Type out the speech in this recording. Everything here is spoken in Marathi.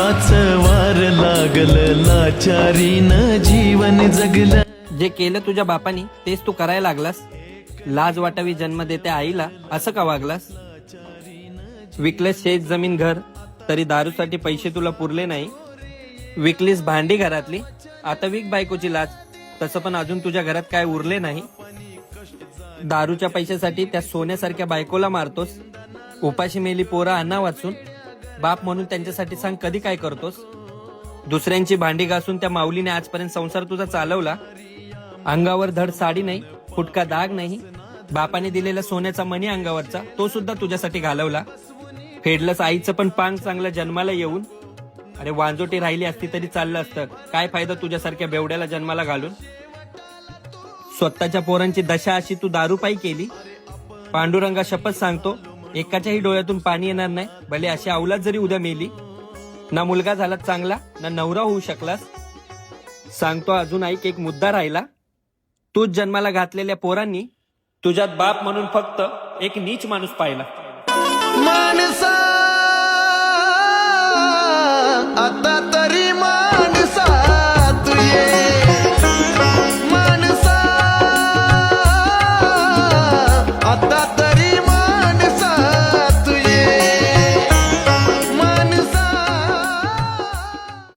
हाच वार लागलं लाचारीनं जीवन जगलं. जे केलं तुझ्या बापानी तेच तू करायला लागलास. लाज वाटावी जन्म देत्या आईला असं का वागलास. विकलेस शेत जमीन घर तरी दारूसाठी पैसे तुला पुरले नाही. विकलीस भांडी घरातली आता विक बायकोची लाज, तसं पण अजून तुझ्या घरात काय उरले नाही. दारूच्या पैशासाठी त्या सोन्यासारख्या बायकोला मारतोस. उपाशी मेली पोरं अन्ना वाचून बाप म्हणून त्यांच्यासाठी सांग कधी काय करतोस. दुसऱ्यांची भांडी घासून त्या माऊलीने आजपर्यंत संसार तुझा चालवला. अंगावर धड साडी नाही, फुटका दाग नाही. बापाने दिलेला सोन्याचा मणी अंगावरचा तो सुद्धा तुझ्यासाठी घालवला. फेडलंस आईचं पण पांग चांगलं जन्माला येऊन. अरे वांजोटी राहिली असती तरी चाललं असतं, काय फायदा तुझ्यासारख्या बेवड्याला जन्माला घालून. स्वतःच्या पोरांची दशा अशी तू दारूपायी केली. पांडुरंगा शपथ सांगतो एकाच्याही डोळ्यातून पाणी येणार नाही, भले अशी अवलाद जरी उद्या मेली. ना मुलगा झाला चांगला ना नवरा होऊ शकलास. सांगतो अजून ऐक, एक मुद्दा राहिला. तूच जन्माला घातलेल्या पोरांनी तुझ्यात बाप म्हणून फक्त एक नीच माणूस पाहिला. माणसा